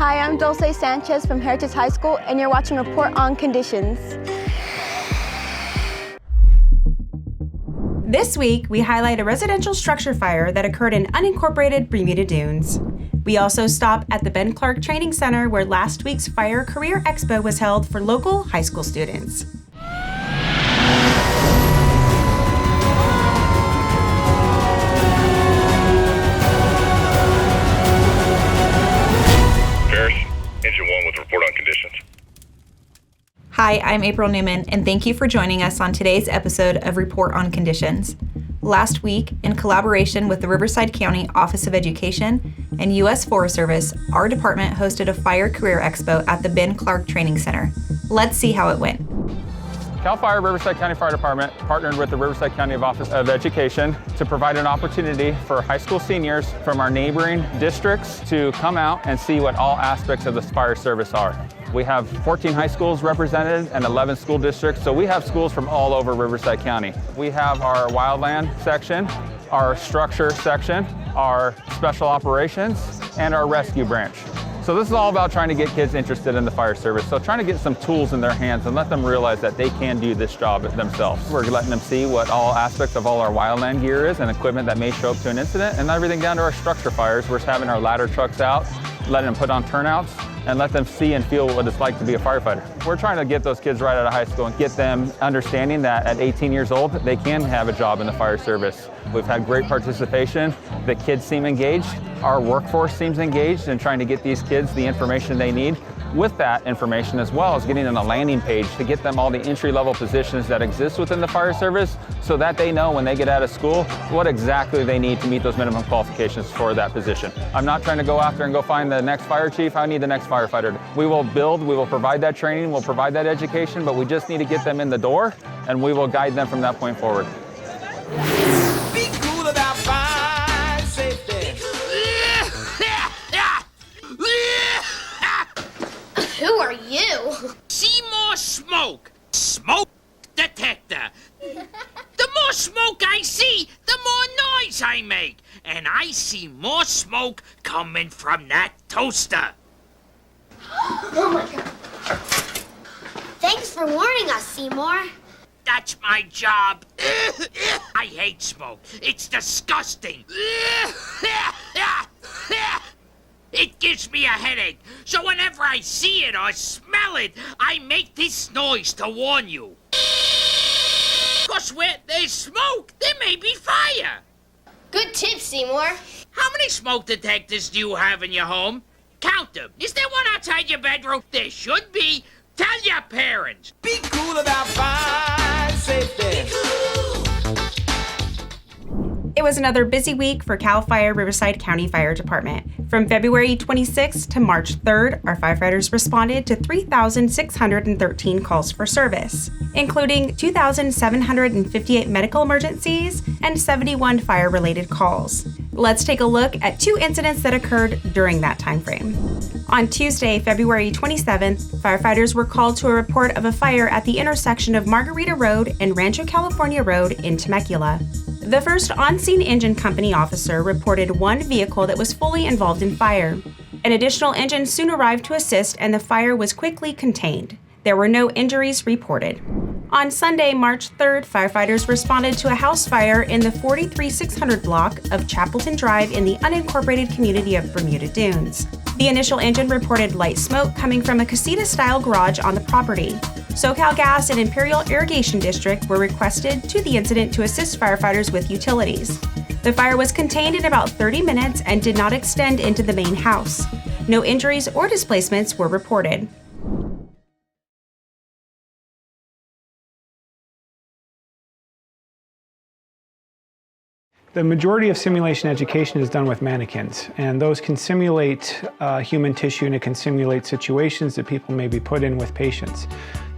Hi, I'm Dulce Sanchez from Heritage High School, and you're watching Report on Conditions. This week, we highlight a residential structure fire that occurred in unincorporated Burmuda Dunes. We also stop at the Ben Clark Training Center, where last week's Fire Career Expo was held for local high school students. Engine 1 with report on conditions. Hi, I'm April Newman, and thank you for joining us on today's episode of Report on Conditions. Last week, in collaboration with the Riverside County Office of Education and U.S. Forest Service, our department hosted a Fire Career Expo at the Ben Clark Training Center. Let's see how it went. CAL FIRE Riverside County Fire Department partnered with the Riverside County Office of Education to provide an opportunity for high school seniors from our neighboring districts to come out and see what all aspects of the fire service are. We have 14 high schools represented and 11 school districts, so we have schools from all over Riverside County. We have our wildland section, our structure section, our special operations, and our rescue branch. So this is all about trying to get kids interested in the fire service. So trying to get some tools in their hands and let them realize that they can do this job themselves. We're letting them see what all aspects of all our wildland gear is and equipment that may show up to an incident, and everything down to our structure fires. We're having our ladder trucks out, letting them put on turnouts, and let them see and feel what it's like to be a firefighter. We're trying to get those kids right out of high school and get them understanding that at 18 years old, they can have a job in the fire service. We've had great participation. The kids seem engaged. Our workforce seems engaged in trying to get these kids the information they need. With that information, as well as getting on a landing page to get them all the entry-level positions that exist within the fire service so that they know when they get out of school what exactly they need to meet those minimum qualifications for that position. I'm not trying to go after and go find the next fire chief. I need the next firefighter. We will build, we will provide that training, we'll provide that education, but we just need to get them in the door, and we will guide them from that point forward. Be cool about fire safety. Who are you? See more smoke. Smoke detector. The more smoke I see, the more noise I make. And I see more smoke coming from that toaster. Oh my God. Thanks for warning us, Seymour. That's my job. I hate smoke. It's disgusting. It gives me a headache, so whenever I see it or smell it, I make this noise to warn you. 'Cause where there's smoke, there may be fire. Good tip, Seymour. How many smoke detectors do you have in your home? Count them. Is there one outside your bedroom? There should be. Tell your parents. Be cool about fire safety. It was another busy week for CAL FIRE Riverside County Fire Department. From February 26th to March 3rd, our firefighters responded to 3,613 calls for service, including 2,758 medical emergencies and 71 fire-related calls. Let's take a look at two incidents that occurred during that time frame. On Tuesday, February 27th, firefighters were called to a report of a fire at the intersection of Margarita Road and Rancho California Road in Temecula. The first on-scene engine company officer reported one vehicle that was fully involved in fire. An additional engine soon arrived to assist, and the fire was quickly contained. There were no injuries reported. On Sunday, March 3rd, firefighters responded to a house fire in the 43600 block of Chapelton Drive in the unincorporated community of Burmuda Dunes. The initial engine reported light smoke coming from a casita-style garage on the property. SoCal Gas and Imperial Irrigation District were requested to the incident to assist firefighters with utilities. The fire was contained in about 30 minutes and did not extend into the main house. No injuries or displacements were reported. The majority of simulation education is done with mannequins, and those can simulate human tissue, and it can simulate situations that people may be put in with patients.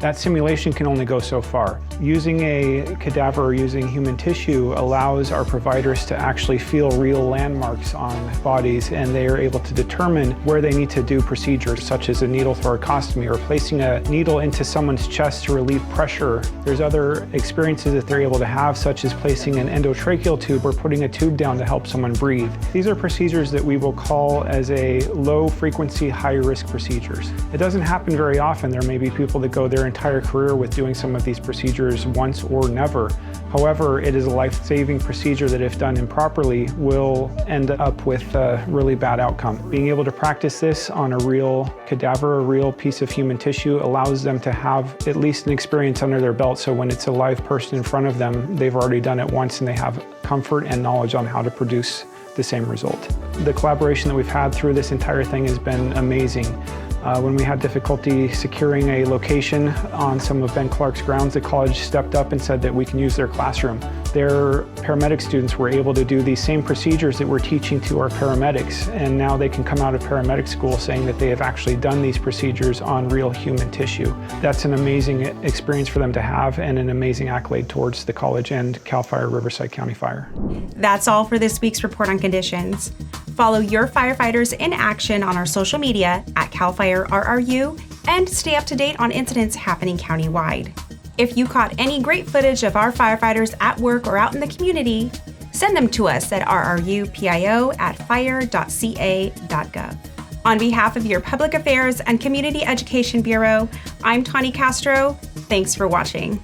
that simulation can only go so far. Using a cadaver or using human tissue allows our providers to actually feel real landmarks on bodies, and they are able to determine where they need to do procedures such as a needle thoracostomy or placing a needle into someone's chest to relieve pressure. There's other experiences that they're able to have, such as placing an endotracheal tube or putting a tube down to help someone breathe. These are procedures that we will call as a low frequency, high risk procedures. It doesn't happen very often. There may be people that go their entire career with doing some of these procedures once or never. However, it is a life-saving procedure that, if done improperly, will end up with a really bad outcome. Being able to practice this on a real cadaver, a real piece of human tissue, allows them to have at least an experience under their belt, so when it's a live person in front of them, they've already done it once and they have comfort and knowledge on how to produce the same result. The collaboration that we've had through this entire thing has been amazing. When we had difficulty securing a location on some of Ben Clark's grounds, the college stepped up and said that we can use their classroom. Their paramedic students were able to do these same procedures that we're teaching to our paramedics, and now they can come out of paramedic school saying that they have actually done these procedures on real human tissue. That's an amazing experience for them to have, and an amazing accolade towards the college and CAL FIRE Riverside County Fire. That's all for this week's Report on Conditions. Follow your firefighters in action on our social media at CAL FIRE RRU and stay up to date on incidents happening countywide. If you caught any great footage of our firefighters at work or out in the community, send them to us at rrupio@fire.ca.gov. On behalf of your Public Affairs and Community Education Bureau, I'm Tawny Castro. Thanks for watching.